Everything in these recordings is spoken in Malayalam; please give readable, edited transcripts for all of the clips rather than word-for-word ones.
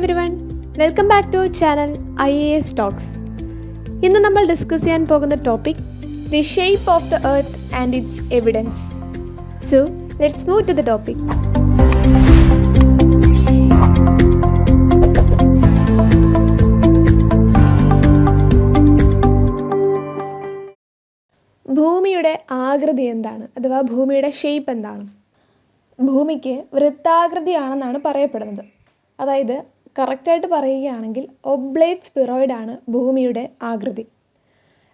everyone, welcome back to our channel IAS Talks. ഇന്ന് നമ്മൾ ഡിസ്കസ് ചെയ്യാൻ പോകുന്ന topic the shape of the earth and its evidence. So let's move to the topic. ഭൂമിയുടെ ആകൃതി എന്താണ്, അഥവാ ഭൂമിയുടെ ഷേപ്പ് എന്താണ്? ഭൂമിക്ക് വൃത്താകൃതിയാണെന്നാണ് പറയപ്പെടുന്നത്. അതായത് കറക്റ്റായിട്ട് പറയുകയാണെങ്കിൽ ഒബ്ലേറ്റ് സ്പിറോയിഡാണ് ഭൂമിയുടെ ആകൃതി.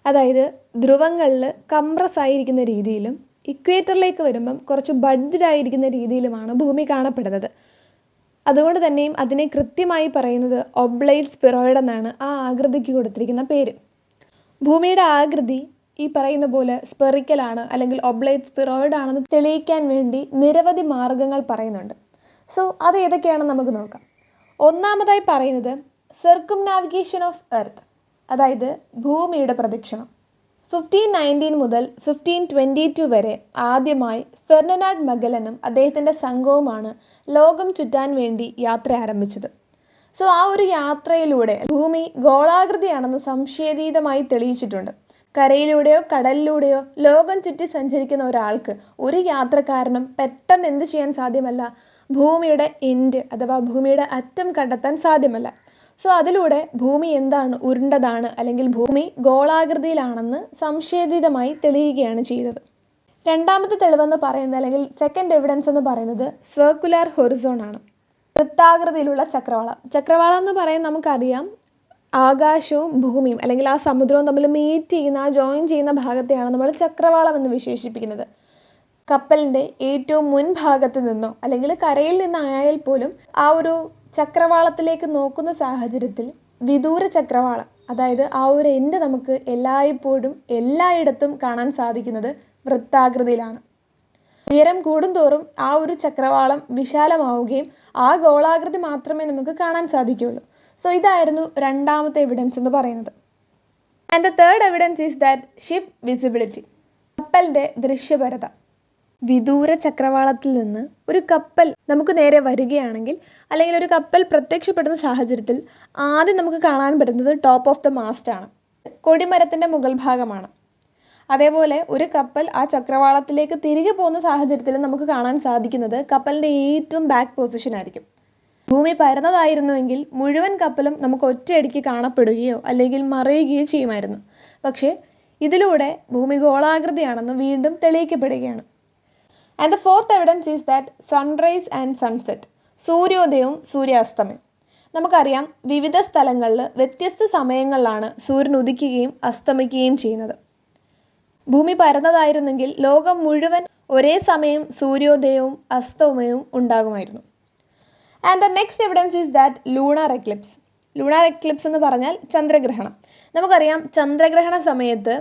അതായത് ധ്രുവങ്ങളിൽ കംപ്രസ് ആയിരിക്കുന്ന രീതിയിലും ഇക്വേറ്ററിലേക്ക് വരുമ്പം കുറച്ച് ബഡ്ജഡ് ആയിരിക്കുന്ന രീതിയിലുമാണ് ഭൂമി കാണപ്പെടുന്നത്. അതുകൊണ്ട് തന്നെയും അതിനെ കൃത്യമായി പറയുന്നത് ഒബ്ലേറ്റ് സ്പിറോയിഡ് എന്നാണ് ആ ആകൃതിക്ക് കൊടുത്തിരിക്കുന്ന പേര്. ഭൂമിയുടെ ആകൃതി ഈ പറയുന്ന പോലെ സ്പെറിക്കലാണ് അല്ലെങ്കിൽ ഒബ്ലേറ്റ് സ്പിറോയിഡ് ആണെന്ന് തെളിയിക്കാൻ വേണ്ടി നിരവധി മാർഗങ്ങൾ പറയുന്നുണ്ട്. സോ അത് ഏതൊക്കെയാണെന്ന് നമുക്ക് നോക്കാം. ഒന്നാമതായി പറയുന്നത് സർക്കുംനാവിഗേഷൻ ഓഫ് എർത്ത്, അതായത് ഭൂമിയുടെ പ്രദക്ഷിണം. 1519 മുതൽ 1522 വരെ ആദ്യമായി ഫെർഡിനാൻഡ് മഗല്ലനും അദ്ദേഹത്തിൻ്റെ സംഘവുമാണ് ലോകം ചുറ്റാൻ വേണ്ടി യാത്ര ആരംഭിച്ചത്. സോ ആ ഒരു യാത്രയിലൂടെ ഭൂമി ഗോളാകൃതിയാണെന്ന് സംശയാതീതമായി തെളിയിച്ചിട്ടുണ്ട്. കരയിലൂടെയോ കടലിലൂടെയോ ലോകം ചുറ്റി സഞ്ചരിക്കുന്ന ഒരാൾക്ക്, ഒരു യാത്രക്കാരനും പെട്ടെന്ന് എന്ത് ചെയ്യാൻ സാധ്യമല്ല? ഭൂമിയുടെ എൻഡ് അഥവാ ഭൂമിയുടെ അറ്റം കണ്ടെത്താൻ സാധ്യമല്ല. സോ അതിലൂടെ ഭൂമി എന്താണ്? ഉരുണ്ടതാണ്, അല്ലെങ്കിൽ ഭൂമി ഗോളാകൃതിയിലാണെന്ന് സംശയാതീതമായി തെളിയുകയാണ് ചെയ്തത്. രണ്ടാമത്തെ തെളിവെന്ന് പറയുന്നത്, അല്ലെങ്കിൽ സെക്കൻഡ് എവിഡൻസ് എന്ന് പറയുന്നത് സർക്കുലർ ഹൊറിസോൺ ആണ്. വൃത്താകൃതിയിലുള്ള ചക്രവാളം. ചക്രവാളം എന്ന് പറയുന്നത് നമുക്കറിയാം, ആകാശവും ഭൂമിയും അല്ലെങ്കിൽ ആ സമുദ്രവും തമ്മിൽ മീറ്റ് ചെയ്യുന്ന, ആ ജോയിൻ ചെയ്യുന്ന ഭാഗത്തെയാണ് നമ്മൾ ചക്രവാളം എന്ന് വിശേഷിപ്പിക്കുന്നത്. കപ്പലിൻ്റെ ഏറ്റവും മുൻഭാഗത്ത് നിന്നോ അല്ലെങ്കിൽ കരയിൽ നിന്നായാൽ പോലും ആ ഒരു ചക്രവാളത്തിലേക്ക് നോക്കുന്ന സാഹചര്യത്തിൽ വിദൂര ചക്രവാളം, അതായത് ആ ഒരു എൻഡ് നമുക്ക് എല്ലായ്പ്പോഴും എല്ലായിടത്തും കാണാൻ സാധിക്കുന്നത് വൃത്താകൃതിയിലാണ്. ഉയരം കൂടുന്തോറും ആ ഒരു ചക്രവാളം വിശാലമാവുകയും ആ ഗോളാകൃതി മാത്രമേ നമുക്ക് കാണാൻ സാധിക്കുകയുള്ളൂ. സോ ഇതായിരുന്നു രണ്ടാമത്തെ എവിഡൻസ് എന്ന് പറയുന്നത്. And the third evidence is that ship visibility, കപ്പലിൻ്റെ ദൃശ്യപരത. വിദൂര ചക്രവാളത്തിൽ നിന്ന് ഒരു കപ്പൽ നമുക്ക് നേരെ വരികയാണെങ്കിൽ, അല്ലെങ്കിൽ ഒരു കപ്പൽ പ്രത്യക്ഷപ്പെടുന്ന സാഹചര്യത്തിൽ ആദ്യം നമുക്ക് കാണാൻ പറ്റുന്നത് ടോപ്പ് ഓഫ് ദ മാസ്റ്റ് ആണ്, കൊടിമരത്തിൻ്റെ മുകൾ ഭാഗമാണ്. അതേപോലെ ഒരു കപ്പൽ ആ ചക്രവാളത്തിലേക്ക് തിരികെ പോകുന്ന സാഹചര്യത്തിൽ നമുക്ക് കാണാൻ സാധിക്കുന്നത് കപ്പലിൻ്റെ ഏറ്റവും ബാക്ക് പൊസിഷൻ ആയിരിക്കും. ഭൂമി പരന്നതായിരുന്നുവെങ്കിൽ മുഴുവൻ കപ്പലും നമുക്ക് ഒറ്റയടിക്ക് കാണപ്പെടുകയോ അല്ലെങ്കിൽ മറയുകയോ ചെയ്യുമായിരുന്നു. പക്ഷേ ഇതിലൂടെ ഭൂമി ഗോളാകൃതിയാണെന്ന് വീണ്ടും തെളിയിക്കപ്പെടുകയാണ്. And the fourth evidence is that sunrise and sunset, സൂര്യോദയവും സൂര്യാസ്തമയം. നമുക്കറിയാം, വിവിധ സ്ഥലങ്ങളിൽ വ്യത്യസ്ത സമയങ്ങളിലാണ് സൂര്യൻ ഉദിക്കുകയും അസ്തമിക്കുകയും ചെയ്യുന്നത്. ഭൂമി പരന്നതായിരുന്നെങ്കിൽ ലോകം മുഴുവൻ ഒരേ സമയം സൂര്യോദയവും അസ്തമയവും ഉണ്ടാകുമായിരുന്നു. And the next evidence is that lunar eclipse. Lunar eclipse എന്ന് പറഞ്ഞാൽ ചന്ദ്രഗ്രഹണം. നമുക്കറിയാം, ചന്ദ്രഗ്രഹണ സമയത്ത്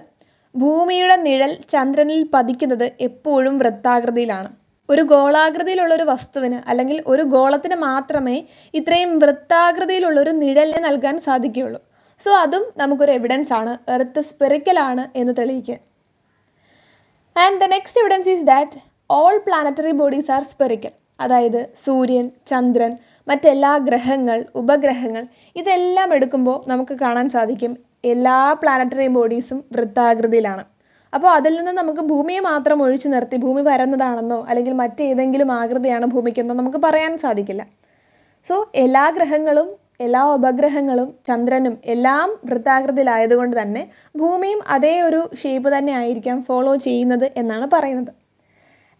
ഭൂമിയുടെ നിഴൽ ചന്ദ്രനിൽ പതിക്കുന്നത് എപ്പോഴും വൃത്താകൃതിയിലാണ്. ഒരു ഗോളാകൃതിയിലുള്ളൊരു വസ്തുവിന് അല്ലെങ്കിൽ ഒരു ഗോളത്തിന് മാത്രമേ ഇത്രയും വൃത്താകൃതിയിലുള്ളൊരു നിഴലിനെ നൽകാൻ സാധിക്കുകയുള്ളൂ. സോ അതും നമുക്കൊരു എവിഡൻസ് ആണ്, എർത്ത് സ്പെറിക്കലാണ് എന്ന് തെളിയിക്കാൻ. And the next evidence is that all planetary bodies are spherical. അതായത് സൂര്യൻ, ചന്ദ്രൻ, മറ്റെല്ലാ ഗ്രഹങ്ങൾ, ഉപഗ്രഹങ്ങൾ, ഇതെല്ലാം എടുക്കുമ്പോൾ നമുക്ക് കാണാൻ സാധിക്കും എല്ലാ പ്ലാനറ്ററി ബോഡീസും വൃത്താകൃതിയിലാണ്. അപ്പോൾ അതിൽ നിന്ന് നമുക്ക് ഭൂമിയെ മാത്രം ഒഴിച്ചു നിർത്തി ഭൂമി പരന്നതാണെന്നോ അല്ലെങ്കിൽ മറ്റേതെങ്കിലും ആകൃതിയാണ് ഭൂമിക്കെന്നോ നമുക്ക് പറയാൻ സാധിക്കില്ല. സോ എല്ലാ ഗ്രഹങ്ങളും എല്ലാ ഉപഗ്രഹങ്ങളും ചന്ദ്രനും എല്ലാം വൃത്താകൃതിയിലായതുകൊണ്ട് തന്നെ ഭൂമിയും അതേ ഒരു ഷേപ്പ് തന്നെ ആയിരിക്കാം ഫോളോ ചെയ്യുന്നത് എന്നാണ് പറയുന്നത്.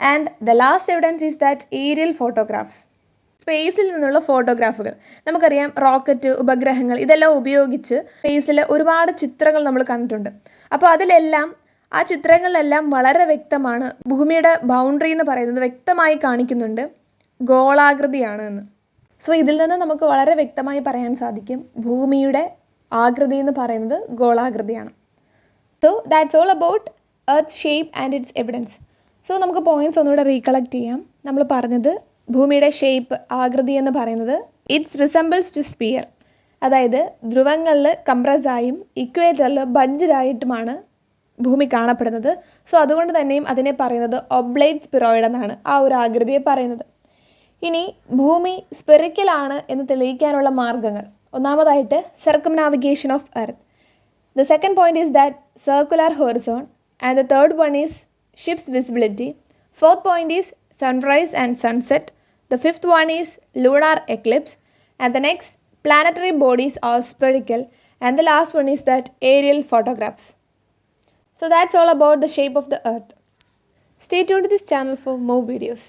And the last evidence is that aerial photographs, സ്പേസിൽ നിന്നുള്ള ഫോട്ടോഗ്രാഫുകൾ. നമുക്കറിയാം, റോക്കറ്റ്, ഉപഗ്രഹങ്ങൾ ഇതെല്ലാം ഉപയോഗിച്ച് സ്പേസിൽ ഒരുപാട് ചിത്രങ്ങൾ നമ്മൾ കണ്ടിട്ടുണ്ട്. അപ്പോൾ അതിലെല്ലാം, ആ ചിത്രങ്ങളിലെല്ലാം വളരെ വ്യക്തമാണ്, ഭൂമിയുടെ ബൗണ്ടറി എന്ന് പറയുന്നത് വ്യക്തമായി കാണിക്കുന്നുണ്ട് ഗോളാകൃതിയാണ് എന്ന്. സോ ഇതിൽ നിന്ന് നമുക്ക് വളരെ വ്യക്തമായി പറയാൻ സാധിക്കും ഭൂമിയുടെ ആകൃതി എന്ന് പറയുന്നത് ഗോളാകൃതിയാണ്. So that's all about earth shape and its evidence. So നമുക്ക് പോയിന്റ്സ് ഒന്നുകൂടെ റീകളക്ട് ചെയ്യാം. നമ്മൾ പറഞ്ഞത് ഭൂമിയുടെ ഷേപ്പ്, ആകൃതി എന്ന് പറയുന്നത് ഇറ്റ്സ് റിസംബിൾസ് ടു സ്പിയർ, അതായത് ധ്രുവങ്ങളിൽ കംപ്രസ്സായും ഇക്വേറ്ററിൽ ബഡ്ജഡായിട്ടുമാണ് ഭൂമി കാണപ്പെടുന്നത്. സോ അതുകൊണ്ട് തന്നെയും അതിനെ പറയുന്നത് ഒബ്ലേറ്റ് സ്പിറോയിഡ് എന്നാണ് ആ ഒരു ആകൃതിയെ പറയുന്നത്. ഇനി ഭൂമി സ്പെറിക്കലാണ് എന്ന് തെളിയിക്കാനുള്ള മാർഗ്ഗങ്ങൾ. ഒന്നാമതായിട്ട് circumnavigation of earth. The second point is that circular horizon, and the third one is ship's visibility. Fourth point is sunrise and sunset. The fifth one is lunar eclipse, and the next planetary bodies are spherical, and the last one is that aerial photographs. So that's all about the shape of the earth. Stay tuned to this channel for more videos.